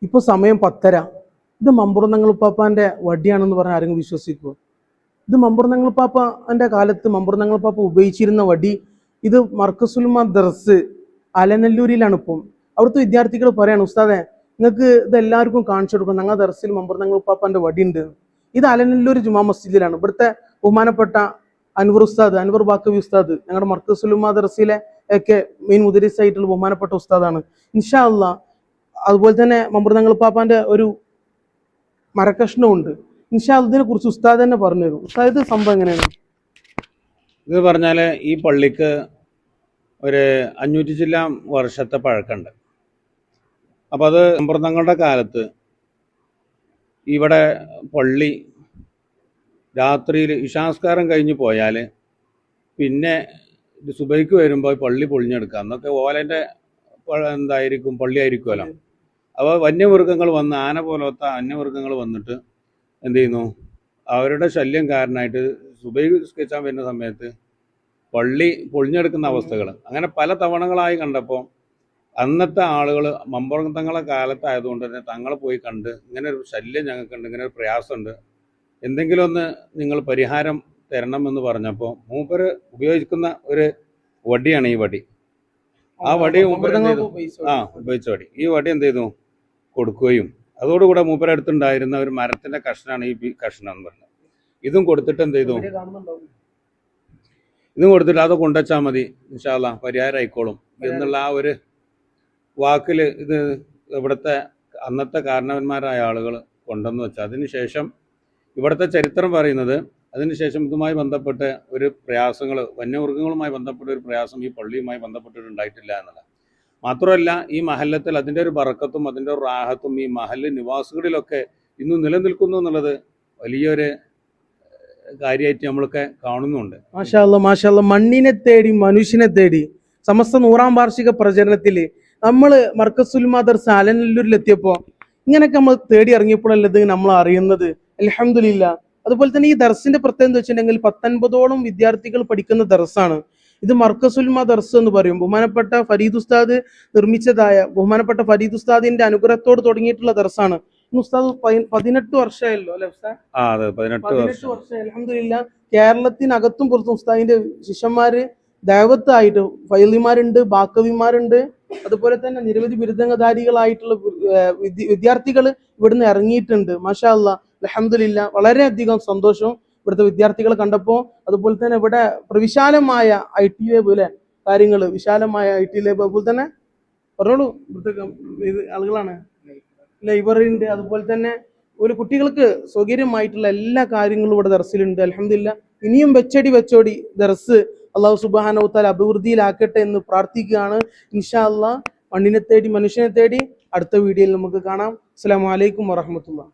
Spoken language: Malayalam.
ഇപ്പൊ സമയം 10:30. ഇത് മമ്പുറന്നങ്ങളുപ്പാപ്പാന്റെ വടിയാണെന്ന് പറഞ്ഞാൽ ആരെങ്കിലും വിശ്വസിക്കുമോ? ഇത് മമ്പുറന്നങ്ങളുപ്പാപ്പാന്റെ കാലത്ത് മമ്പുറന്നങ്ങളുപ്പാപ്പ ഉപയോഗിച്ചിരുന്ന വടി. ഇത് മർക്കസുൽമ ദർസ് അലനല്ലൂരിലാണ്. ഇപ്പം അവിടുത്തെ വിദ്യാർത്ഥികൾ പറയാണ്, ഉസ്താദെ നിങ്ങൾക്ക് ഇത് എല്ലാവർക്കും കാണിച്ചു കൊടുക്കണം, ഞങ്ങളുടെ ദർസിൽ മമ്പുറന്നങ്ങളുപ്പാപ്പാന്റെ വടി ഉണ്ട്. ഇത് അലനല്ലൂർ ജുമാ മസ്ജിദിലാണ്. ഇവിടുത്തെ ബഹുമാനപ്പെട്ട അൻവർ ഉസ്താദ്, അൻവർ ബാക്കവി ഉസ്താദ്, ഞങ്ങളുടെ മർക്കസുൽമ ദർസിലെ ഒക്കെ മെയിൻ മുദരിസായിട്ടുള്ള ബഹുമാനപ്പെട്ട ഉസ്താദാണ്. ഇൻഷാ അല്ലാഹ് അതുപോലെ തന്നെ മമ്പുറന്നങ്ങളുപ്പാപ്പാന്റെ ഒരു മരക്കഷ്ണമുണ്ട്. ഇൻഷാ അല്ലാഹ് ഇതിനെ കുറിച്ച് ഉസ്താദ് തന്നെ പറഞ്ഞു തരും. ഉസ്താദ് ഇത് സംഭവം എങ്ങനെയാണ്? ഇത് പറഞ്ഞാല് ഈ പള്ളിക്ക് ഒരു 500 ചില്ലാൻ വർഷത്തെ പഴക്കമുണ്ട്. അപ്പോൾ അത് മമ്പുറന്നങ്ങളുടെ കാലത്ത് ഇവിടെ പള്ളി രാത്രിയിൽ ഇശാസ്കാരം കഴിഞ്ഞ് പോയാൽ പിന്നെ സുബൈക്ക് വരുമ്പോൾ പള്ളി പൊളിഞ്ഞെടുക്കുക. അന്നൊക്കെ ഓലൻ്റെ എന്തായിരിക്കും, പള്ളി ആയിരിക്കുമല്ലോ. അപ്പോൾ വന്യമൃഗങ്ങൾ വന്ന്, ആന പോലത്തെ വന്യമൃഗങ്ങൾ വന്നിട്ട് എന്ത് ചെയ്യുന്നു, അവരുടെ ശല്യം കാരണമായിട്ട് സുബൈ നിസ്കരിക്കാൻ വരുന്ന സമയത്ത് പള്ളി പൊളിഞ്ഞെടുക്കുന്ന അവസ്ഥകൾ അങ്ങനെ പല തവണകളായി കണ്ടപ്പോൾ അന്നത്തെ ആളുകൾ മമ്പുറത്തങ്ങളെ കാലത്തായതുകൊണ്ട് തന്നെ തങ്ങളെ പോയി കണ്ട്, ഇങ്ങനെ ഒരു ശല്യം ഞങ്ങൾക്കുണ്ട്, ഇങ്ങനെ ഒരു പ്രയാസമുണ്ട്, എന്തെങ്കിലും ഒന്ന് നിങ്ങൾ പരിഹാരം തരണമെന്ന് പറഞ്ഞപ്പോൾ മൂപ്പര് ഉപയോഗിക്കുന്ന ഒരു വടിയാണ് ഈ വടി. ആ വടി ഉപയോഗിച്ച വടി. ഈ വടി എന്ത് ചെയ്തു കൊടുക്കുകയും അതോടുകൂടെ മൂപ്പര അടുത്തുണ്ടായിരുന്ന ഒരു മരത്തിന്റെ കഷ്ണമാണ് ഈ കഷ്ണം എന്ന് പറഞ്ഞത്. ഇതും കൊടുത്തിട്ട് എന്ത് ചെയ്തു, ഇതും കൊടുത്തിട്ട് അത് കൊണ്ടുവച്ചാൽ മതി, ഇൻഷാ അല്ലാഹ് പരിഹാരം ആയിക്കോളും എന്നുള്ള ആ ഒരു വാക്കിൽ ഇത് ഇവിടുത്തെ അന്നത്തെ കാരണവന്മാരായ ആളുകൾ കൊണ്ടുവന്ന് വെച്ചാൽ, അതിനുശേഷം ഇവിടുത്തെ ചരിത്രം പറയുന്നത് അതിനുശേഷം ഇതുമായി ബന്ധപ്പെട്ട ഒരു പ്രയാസങ്ങൾ, വന്യമൃഗങ്ങളുമായി ബന്ധപ്പെട്ട ഒരു പ്രയാസം ഈ പള്ളിയുമായി ബന്ധപ്പെട്ടിട്ടുണ്ടായിട്ടില്ല എന്നുള്ളത്. മാത്രമല്ല ഈ മഹല്ലത്തിൽ അതിൻ്റെ ഒരു ബറക്കത്തും അതിൻ്റെ ഒരു റാഹത്തും ഈ മഹല്ല് നിവാസികളിലൊക്കെ ഇന്നും നിലനിൽക്കുന്നു എന്നുള്ളത് വലിയൊരു കാര്യമായിട്ട് നമ്മളൊക്കെ കാണുന്നുണ്ട്. മാഷാ അല്ലാഹ് മാഷാ അല്ലാഹ്. മണ്ണിനെ തേടി മനുഷ്യനെ തേടി സമസ്ത 100ാം വാർഷിക പ്രചരണത്തിൽ നമ്മൾ മർക്കസുൽ ദർസ് അലനല്ലൂരിലെത്തിയപ്പോൾ ഇങ്ങനെയൊക്കെ നമ്മൾ തേടി ഇറങ്ങിയപ്പോഴല്ലത് നമ്മൾ അറിയുന്നത്. അൽഹംദുലില്ലാഹ്. അതുപോലെ തന്നെ ഈ ദർസിന്റെ പ്രത്യേകത എന്ന് വെച്ചിട്ടുണ്ടെങ്കിൽ 19ഓളം വിദ്യാർത്ഥികൾ പഠിക്കുന്ന ദർസാണ്. ഇത് മർക്കസുൽമ ദർസ് എന്ന് പറയും. ബഹുമാനപ്പെട്ട ഫരീദ് ഉസ്താദ് നിർമ്മിച്ചതായ ബഹുമാനപ്പെട്ട ഫരീദ് ഉസ്താദിന്റെ അനുഗ്രഹത്തോട് തുടങ്ങിയിട്ടുള്ള ദർസാണ്. ഉസ്താദ് 18 വർഷമായല്ലോ അല്ലെ ഉസ്താദ്? 18 വർഷം. അൽഹംദുലില്ലാഹ്. കേരളത്തിനകത്തും പുറത്തും ഉസ്താദിന്റെ ശിഷ്യന്മാര് ദഅവത്തായിട്ട് ഫൈലിമാരുണ്ട്, ബാക്കവിമാരുണ്ട്, അതുപോലെ തന്നെ നിരവധി ബിരുദധാരികളായിട്ടുള്ള വിദ്യാർത്ഥികൾ ഇവിടുന്ന് ഇറങ്ങിയിട്ടുണ്ട്. മാഷാ അല്ലാഹ് അൽഹംദുലില്ലാഹ്. വളരെയധികം സന്തോഷം ഇവിടുത്തെ വിദ്യാർത്ഥികളെ കണ്ടപ്പോൾ. അതുപോലെ തന്നെ ഇവിടെ വിശാലമായ IT ലേബ് അല്ലെ കാര്യങ്ങൾ, വിശാലമായ IT ലേബ്. അതുപോലെ തന്നെ പറഞ്ഞോളൂ, ഇവിടുത്തെ ആളുകളാണ് ലൈബ്രറിയുണ്ട്. അതുപോലെ തന്നെ ഒരു കുട്ടികൾക്ക് സൗകര്യമായിട്ടുള്ള എല്ലാ കാര്യങ്ങളും ഇവിടെ ദർസിലുണ്ട്. അൽഹംദുലില്ലാഹ്. ഇനിയും വെച്ചോടി ദർസ് അല്ലാഹു സുബ്ഹാനഹു വ തആല അഭിവൃദ്ധിയിലാക്കട്ടെ എന്ന് പ്രാർത്ഥിക്കുകയാണ്. ഇൻഷാ അല്ലാഹ്. മണ്ണിനെ തേടി മനുഷ്യനെ തേടി അടുത്ത വീഡിയോയിൽ നമുക്ക് കാണാം. അസ്സലാമു അലൈക്കും വറഹ്മത്തുള്ളാഹി.